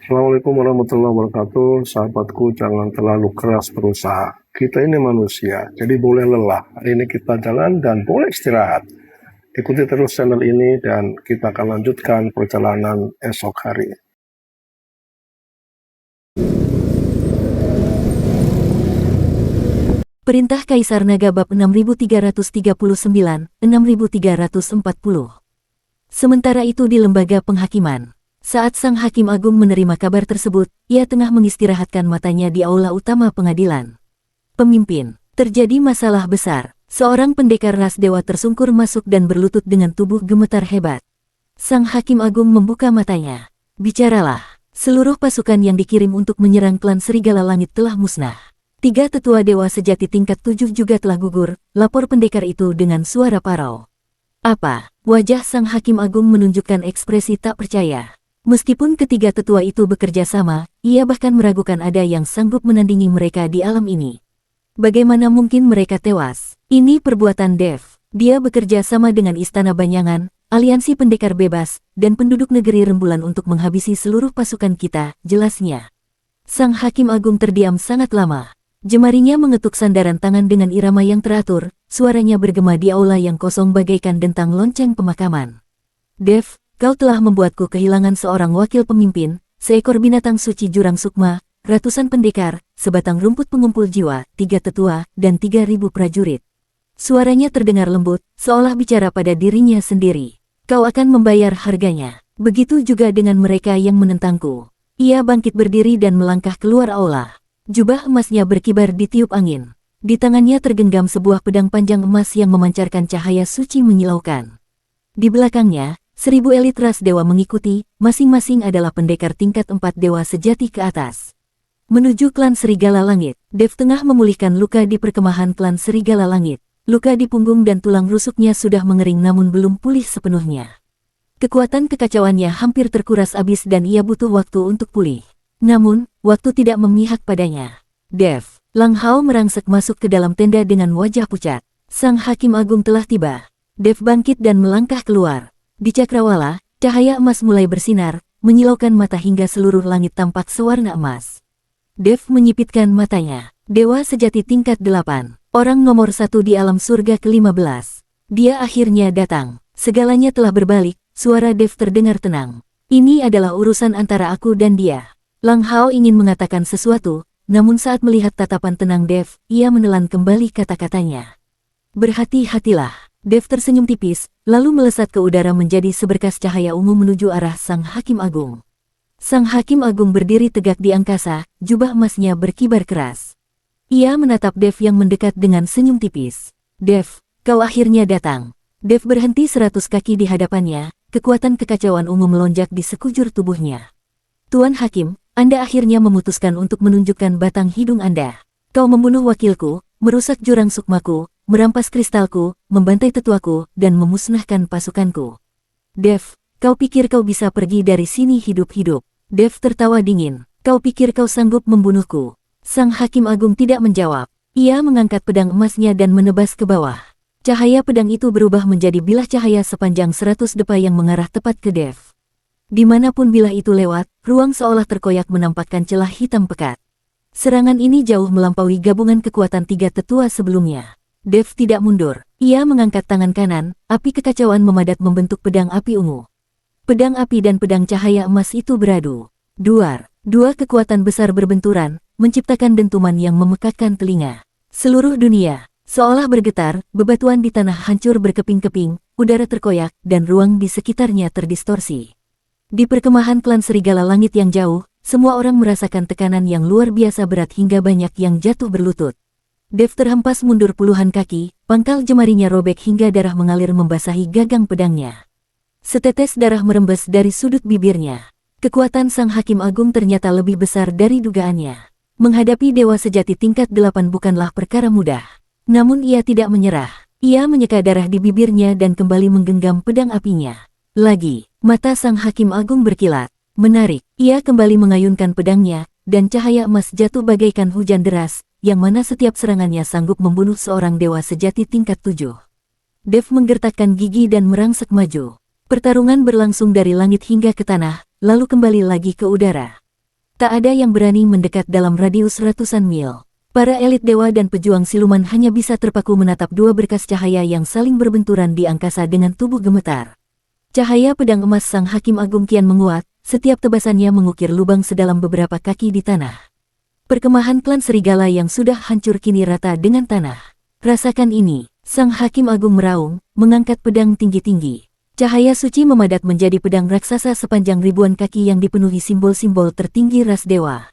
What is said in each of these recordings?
Assalamualaikum warahmatullahi wabarakatuh. Sahabatku, jangan terlalu keras berusaha. Kita ini manusia, jadi boleh lelah. Hari ini kita jalan dan boleh istirahat. Ikuti terus channel ini dan kita akan lanjutkan perjalanan esok hari. Perintah Kaisar Naga bab 6339, 6340. Sementara itu di lembaga penghakiman, saat sang hakim agung menerima kabar tersebut, ia tengah mengistirahatkan matanya di aula utama pengadilan. Pemimpin, terjadi masalah besar. Seorang pendekar ras dewa tersungkur masuk dan berlutut dengan tubuh gemetar hebat. Sang hakim agung membuka matanya. Bicaralah, seluruh pasukan yang dikirim untuk menyerang klan Serigala Langit telah musnah. 3 tetua dewa sejati tingkat 7 juga telah gugur, lapor pendekar itu dengan suara parau. Apa? Wajah sang hakim agung menunjukkan ekspresi tak percaya. Meskipun ketiga tetua itu bekerja sama, ia bahkan meragukan ada yang sanggup menandingi mereka di alam ini. Bagaimana mungkin mereka tewas? Ini perbuatan Dev. Dia bekerja sama dengan Istana Banyangan, Aliansi Pendekar Bebas, dan penduduk negeri Rembulan untuk menghabisi seluruh pasukan kita, jelasnya. Sang hakim agung terdiam sangat lama. Jemarinya mengetuk sandaran tangan dengan irama yang teratur, suaranya bergema di aula yang kosong bagaikan dentang lonceng pemakaman. Dev, kau telah membuatku kehilangan seorang wakil pemimpin, seekor binatang suci jurang sukma, ratusan pendekar, sebatang rumput pengumpul jiwa, 3 tetua, dan 3.000 prajurit. Suaranya terdengar lembut, seolah bicara pada dirinya sendiri. Kau akan membayar harganya. Begitu juga dengan mereka yang menentangku. Ia bangkit berdiri dan melangkah keluar aula. Jubah emasnya berkibar ditiup angin. Di tangannya tergenggam sebuah pedang panjang emas yang memancarkan cahaya suci menyilaukan. Di belakangnya, 1000 elit ras dewa mengikuti, masing-masing adalah pendekar tingkat 4 dewa sejati ke atas. Menuju klan Serigala Langit, Dev tengah memulihkan luka di perkemahan klan Serigala Langit. Luka di punggung dan tulang rusuknya sudah mengering namun belum pulih sepenuhnya. Kekuatan kekacauannya hampir terkuras habis dan ia butuh waktu untuk pulih. Namun, waktu tidak memihak padanya. Dev, Lang Hao merangsek masuk ke dalam tenda dengan wajah pucat. Sang hakim agung telah tiba. Dev bangkit dan melangkah keluar. Di cakrawala, cahaya emas mulai bersinar, menyilaukan mata hingga seluruh langit tampak sewarna emas. Dev menyipitkan matanya. Dewa sejati tingkat 8, orang nomor 1 di alam surga ke-15. Dia akhirnya datang. Segalanya telah berbalik, suara Dev terdengar tenang. Ini adalah urusan antara aku dan dia. Lang Hao ingin mengatakan sesuatu, namun saat melihat tatapan tenang Dev, ia menelan kembali kata-katanya. Berhati-hatilah. Dev tersenyum tipis, lalu melesat ke udara menjadi seberkas cahaya ungu menuju arah sang hakim agung. Sang hakim agung berdiri tegak di angkasa, jubah emasnya berkibar keras. Ia menatap Dev yang mendekat dengan senyum tipis. Dev, kau akhirnya datang. Dev berhenti 100 kaki di hadapannya, kekuatan kekacauan ungu melonjak di sekujur tubuhnya. Tuan Hakim, Anda akhirnya memutuskan untuk menunjukkan batang hidung Anda. Kau membunuh wakilku, merusak jurang sukmaku, merampas kristalku, membantai tetuaku, dan memusnahkan pasukanku. Dev, kau pikir kau bisa pergi dari sini hidup-hidup? Dev tertawa dingin. Kau pikir kau sanggup membunuhku? Sang hakim agung tidak menjawab. Ia mengangkat pedang emasnya dan menebas ke bawah. Cahaya pedang itu berubah menjadi bilah cahaya sepanjang 100 depa yang mengarah tepat ke Dev. Dimanapun bilah itu lewat, ruang seolah terkoyak menampakkan celah hitam pekat. Serangan ini jauh melampaui gabungan kekuatan 3 tetua sebelumnya. Dev tidak mundur. Ia mengangkat tangan kanan, api kekacauan memadat membentuk pedang api ungu. Pedang api dan pedang cahaya emas itu beradu. Duar. 2 kekuatan besar berbenturan, menciptakan dentuman yang memekakkan telinga. Seluruh dunia seolah bergetar, bebatuan di tanah hancur berkeping-keping, udara terkoyak, dan ruang di sekitarnya terdistorsi. Di perkemahan klan Serigala Langit yang jauh, semua orang merasakan tekanan yang luar biasa berat hingga banyak yang jatuh berlutut. Dev terhempas mundur puluhan kaki, pangkal jemarinya robek hingga darah mengalir membasahi gagang pedangnya. Setetes darah merembes dari sudut bibirnya. Kekuatan sang hakim agung ternyata lebih besar dari dugaannya. Menghadapi dewa sejati tingkat 8 bukanlah perkara mudah. Namun ia tidak menyerah. Ia menyeka darah di bibirnya dan kembali menggenggam pedang apinya. Lagi, mata sang hakim agung berkilat. Menarik, ia kembali mengayunkan pedangnya, dan cahaya emas jatuh bagaikan hujan deras, yang mana setiap serangannya sanggup membunuh seorang dewa sejati tingkat 7. Dev menggertakkan gigi dan merangsek maju. Pertarungan berlangsung dari langit hingga ke tanah, lalu kembali lagi ke udara. Tak ada yang berani mendekat dalam radius ratusan mil. Para elit dewa dan pejuang siluman hanya bisa terpaku menatap dua berkas cahaya yang saling berbenturan di angkasa dengan tubuh gemetar. Cahaya pedang emas Sang Hakim Agung kian menguat, setiap tebasannya mengukir lubang sedalam beberapa kaki di tanah. Perkemahan klan serigala yang sudah hancur kini rata dengan tanah. Rasakan ini, Sang Hakim Agung meraung, mengangkat pedang tinggi-tinggi. Cahaya suci memadat menjadi pedang raksasa sepanjang ribuan kaki yang dipenuhi simbol-simbol tertinggi ras dewa.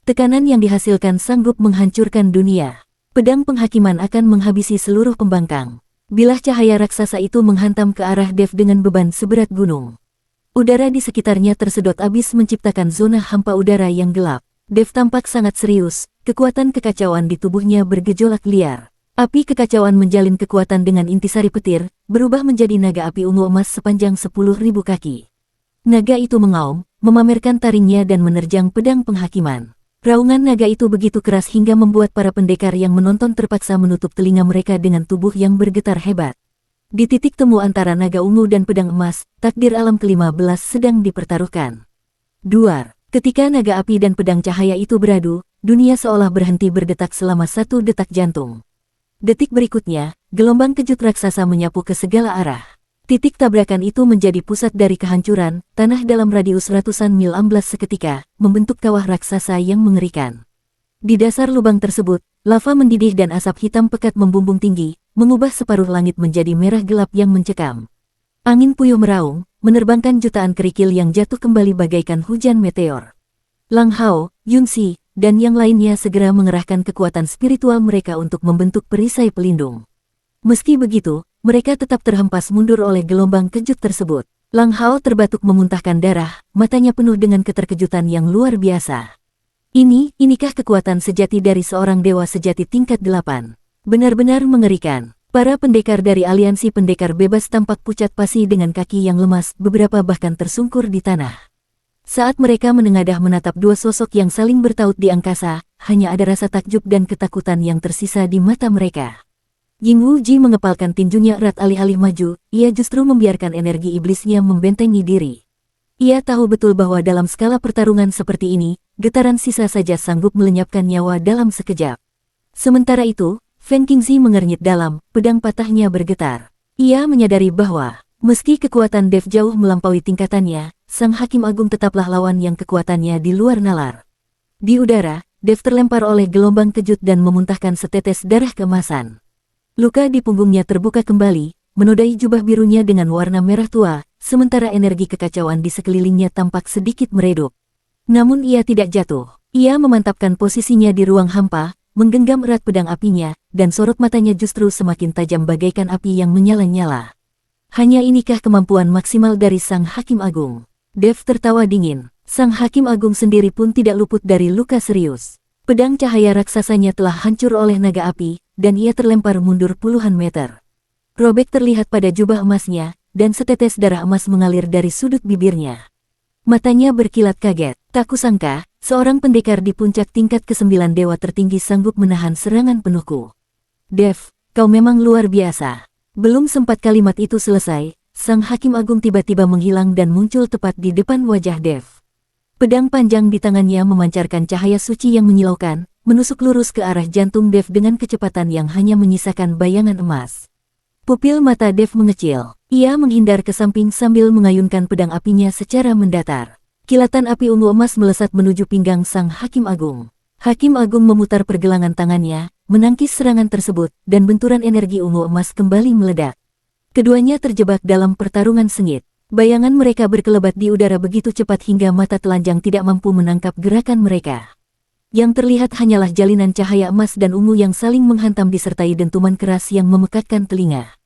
Tekanan yang dihasilkan sanggup menghancurkan dunia. Pedang penghakiman akan menghabisi seluruh pembangkang. Bilah cahaya raksasa itu menghantam ke arah Dev dengan beban seberat gunung. Udara di sekitarnya tersedot abis menciptakan zona hampa udara yang gelap. Dev tampak sangat serius, kekuatan kekacauan di tubuhnya bergejolak liar. Api kekacauan menjalin kekuatan dengan intisari petir, berubah menjadi naga api ungu emas sepanjang 10.000 kaki. Naga itu mengaum, memamerkan taringnya dan menerjang pedang penghakiman. Raungan naga itu begitu keras hingga membuat para pendekar yang menonton terpaksa menutup telinga mereka dengan tubuh yang bergetar hebat. Di titik temu antara naga ungu dan pedang emas, takdir alam ke-15 sedang dipertaruhkan. Duar, ketika naga api dan pedang cahaya itu beradu, dunia seolah berhenti berdetak selama 1 detak jantung. Detik berikutnya, gelombang kejut raksasa menyapu ke segala arah. Titik tabrakan itu menjadi pusat dari kehancuran, tanah dalam radius ratusan mil amblas seketika, membentuk kawah raksasa yang mengerikan. Di dasar lubang tersebut, lava mendidih dan asap hitam pekat membumbung tinggi, mengubah separuh langit menjadi merah gelap yang mencekam. Angin puyuh meraung, menerbangkan jutaan kerikil yang jatuh kembali bagaikan hujan meteor. Lang Hao, Yun Si, dan yang lainnya segera mengerahkan kekuatan spiritual mereka untuk membentuk perisai pelindung. Meski begitu, mereka tetap terhempas mundur oleh gelombang kejut tersebut. Lang Hao terbatuk memuntahkan darah, matanya penuh dengan keterkejutan yang luar biasa. Inikah kekuatan sejati dari seorang dewa sejati tingkat 8? Benar-benar mengerikan. Para pendekar dari aliansi pendekar bebas tampak pucat pasi dengan kaki yang lemas, beberapa bahkan tersungkur di tanah. Saat mereka menengadah menatap dua sosok yang saling bertaut di angkasa, hanya ada rasa takjub dan ketakutan yang tersisa di mata mereka. Ying Wuji mengepalkan tinjunya erat alih-alih maju, ia justru membiarkan energi iblisnya membentengi diri. Ia tahu betul bahwa dalam skala pertarungan seperti ini, getaran sisa saja sanggup melenyapkan nyawa dalam sekejap. Sementara itu, Feng Qingzi mengernyit dalam, pedang patahnya bergetar. Ia menyadari bahwa, meski kekuatan Dev jauh melampaui tingkatannya, Sang Hakim Agung tetaplah lawan yang kekuatannya di luar nalar. Di udara, Dev terlempar oleh gelombang kejut dan memuntahkan setetes darah keemasan. Luka di punggungnya terbuka kembali, menodai jubah birunya dengan warna merah tua, sementara energi kekacauan di sekelilingnya tampak sedikit meredup. Namun ia tidak jatuh. Ia memantapkan posisinya di ruang hampa, menggenggam erat pedang apinya, dan sorot matanya justru semakin tajam bagaikan api yang menyala-nyala. Hanya inikah kemampuan maksimal dari Sang Hakim Agung? Dev tertawa dingin. Sang Hakim Agung sendiri pun tidak luput dari luka serius. Pedang cahaya raksasanya telah hancur oleh naga api, dan ia terlempar mundur puluhan meter. Robek terlihat pada jubah emasnya, dan setetes darah emas mengalir dari sudut bibirnya. Matanya berkilat kaget. Tak kusangka, seorang pendekar di puncak tingkat ke-9 dewa tertinggi sanggup menahan serangan penuhku. Dev, kau memang luar biasa. Belum sempat kalimat itu selesai, Sang Hakim Agung tiba-tiba menghilang dan muncul tepat di depan wajah Dev. Pedang panjang di tangannya memancarkan cahaya suci yang menyilaukan, menusuk lurus ke arah jantung Dev dengan kecepatan yang hanya menyisakan bayangan emas. Pupil mata Dev mengecil. Ia menghindar ke samping sambil mengayunkan pedang apinya secara mendatar. Kilatan api ungu emas melesat menuju pinggang Sang Hakim Agung. Hakim Agung memutar pergelangan tangannya, menangkis serangan tersebut, dan benturan energi ungu emas kembali meledak. Keduanya terjebak dalam pertarungan sengit. Bayangan mereka berkelebat di udara begitu cepat hingga mata telanjang tidak mampu menangkap gerakan mereka. Yang terlihat hanyalah jalinan cahaya emas dan ungu yang saling menghantam disertai dentuman keras yang memekakkan telinga.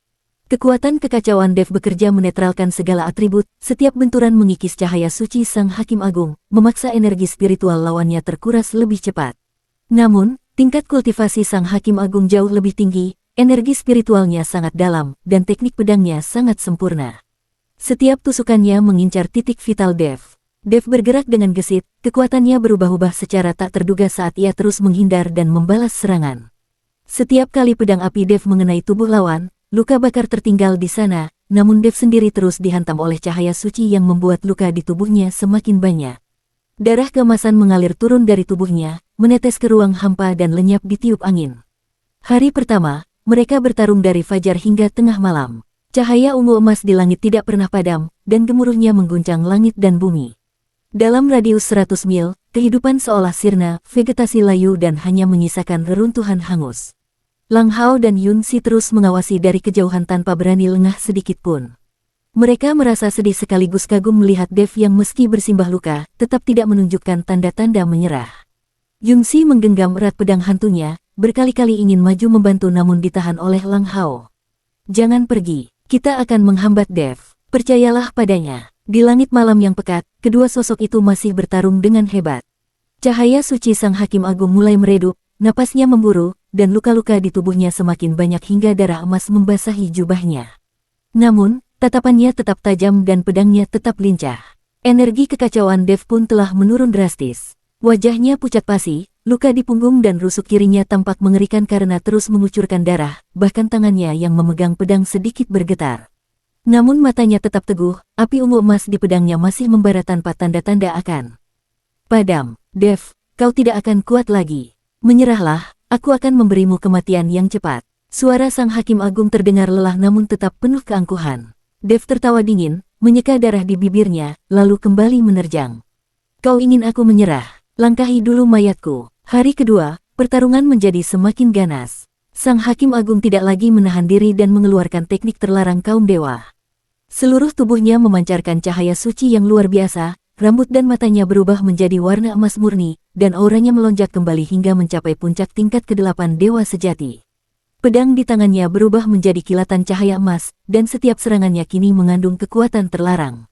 Kekuatan kekacauan Dev bekerja menetralkan segala atribut, setiap benturan mengikis cahaya suci Sang Hakim Agung, memaksa energi spiritual lawannya terkuras lebih cepat. Namun, tingkat kultivasi Sang Hakim Agung jauh lebih tinggi, energi spiritualnya sangat dalam, dan teknik pedangnya sangat sempurna. Setiap tusukannya mengincar titik vital Dev. Dev bergerak dengan gesit, kekuatannya berubah-ubah secara tak terduga saat ia terus menghindar dan membalas serangan. Setiap kali pedang api Dev mengenai tubuh lawan, luka bakar tertinggal di sana, namun Dev sendiri terus dihantam oleh cahaya suci yang membuat luka di tubuhnya semakin banyak. Darah keemasan mengalir turun dari tubuhnya, menetes ke ruang hampa dan lenyap ditiup angin. Hari pertama, mereka bertarung dari fajar hingga tengah malam. Cahaya ungu emas di langit tidak pernah padam, dan gemuruhnya mengguncang langit dan bumi. Dalam radius 100 mil, kehidupan seolah sirna, vegetasi layu dan hanya menyisakan reruntuhan hangus. Lang Hao dan Yun Si terus mengawasi dari kejauhan tanpa berani lengah sedikit pun. Mereka merasa sedih sekaligus kagum melihat Dev yang meski bersimbah luka, tetap tidak menunjukkan tanda-tanda menyerah. Yun Si menggenggam erat pedang hantunya, berkali-kali ingin maju membantu namun ditahan oleh Lang Hao. Jangan pergi, kita akan menghambat Dev, percayalah padanya. Di langit malam yang pekat, kedua sosok itu masih bertarung dengan hebat. Cahaya suci Sang Hakim Agung mulai meredup, napasnya memburu, dan luka-luka di tubuhnya semakin banyak hingga darah emas membasahi jubahnya. Namun, tatapannya tetap tajam dan pedangnya tetap lincah. Energi kekacauan Dev pun telah menurun drastis. Wajahnya pucat pasi, luka di punggung dan rusuk kirinya tampak mengerikan karena terus mengucurkan darah, bahkan tangannya yang memegang pedang sedikit bergetar. Namun matanya tetap teguh, api ungu emas di pedangnya masih membara tanpa tanda-tanda akan padam. Dev, kau tidak akan kuat lagi. Menyerahlah, aku akan memberimu kematian yang cepat. Suara Sang Hakim Agung terdengar lelah namun tetap penuh keangkuhan. Dev tertawa dingin, menyeka darah di bibirnya, lalu kembali menerjang. Kau ingin aku menyerah? Langkahi dulu mayatku. Hari kedua, pertarungan menjadi semakin ganas. Sang Hakim Agung tidak lagi menahan diri dan mengeluarkan teknik terlarang kaum dewa. Seluruh tubuhnya memancarkan cahaya suci yang luar biasa, rambut dan matanya berubah menjadi warna emas murni, dan auranya melonjak kembali hingga mencapai puncak tingkat ke-8 dewa sejati. Pedang di tangannya berubah menjadi kilatan cahaya emas, dan setiap serangannya kini mengandung kekuatan terlarang.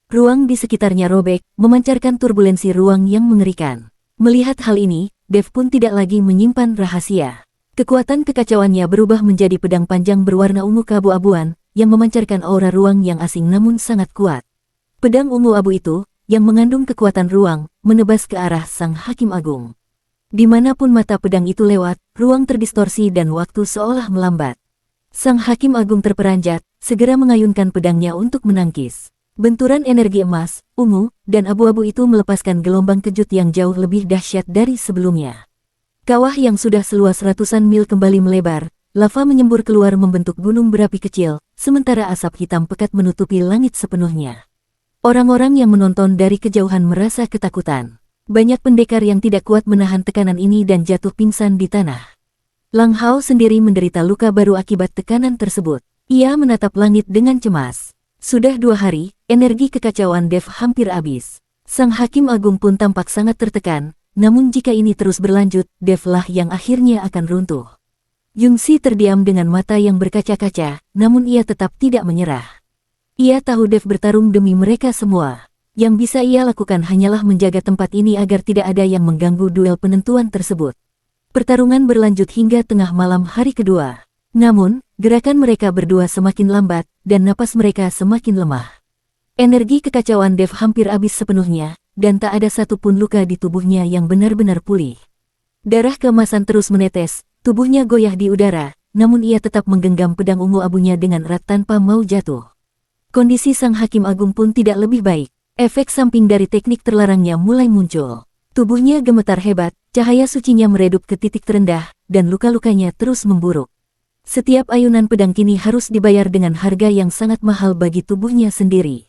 Ruang di sekitarnya robek, memancarkan turbulensi ruang yang mengerikan. Melihat hal ini, Dev pun tidak lagi menyimpan rahasia. Kekuatan kekacauannya berubah menjadi pedang panjang berwarna ungu keabu-abuan, yang memancarkan aura ruang yang asing namun sangat kuat. Pedang ungu abu itu, yang mengandung kekuatan ruang, menebas ke arah Sang Hakim Agung. Dimanapun mata pedang itu lewat, ruang terdistorsi dan waktu seolah melambat. Sang Hakim Agung terperanjat, segera mengayunkan pedangnya untuk menangkis. Benturan energi emas, ungu, dan abu-abu itu melepaskan gelombang kejut yang jauh lebih dahsyat dari sebelumnya. Kawah yang sudah seluas ratusan mil kembali melebar, lava menyembur keluar membentuk gunung berapi kecil, sementara asap hitam pekat menutupi langit sepenuhnya. Orang-orang yang menonton dari kejauhan merasa ketakutan. Banyak pendekar yang tidak kuat menahan tekanan ini dan jatuh pingsan di tanah. Lang Hao sendiri menderita luka baru akibat tekanan tersebut. Ia menatap langit dengan cemas. Sudah 2 hari, energi kekacauan Dev hampir habis. Sang Hakim Agung pun tampak sangat tertekan, namun jika ini terus berlanjut, Dev lah yang akhirnya akan runtuh. Yun Si terdiam dengan mata yang berkaca-kaca, namun ia tetap tidak menyerah. Ia tahu Dev bertarung demi mereka semua. Yang bisa ia lakukan hanyalah menjaga tempat ini agar tidak ada yang mengganggu duel penentuan tersebut. Pertarungan berlanjut hingga tengah malam hari kedua. Namun, gerakan mereka berdua semakin lambat, dan napas mereka semakin lemah. Energi kekacauan Dev hampir habis sepenuhnya, dan tak ada satupun luka di tubuhnya yang benar-benar pulih. Darah keemasan terus menetes, tubuhnya goyah di udara, namun ia tetap menggenggam pedang ungu abunya dengan erat tanpa mau jatuh. Kondisi Sang Hakim Agung pun tidak lebih baik. Efek samping dari teknik terlarangnya mulai muncul. Tubuhnya gemetar hebat, cahaya sucinya meredup ke titik terendah, dan luka-lukanya terus memburuk. Setiap ayunan pedang kini harus dibayar dengan harga yang sangat mahal bagi tubuhnya sendiri.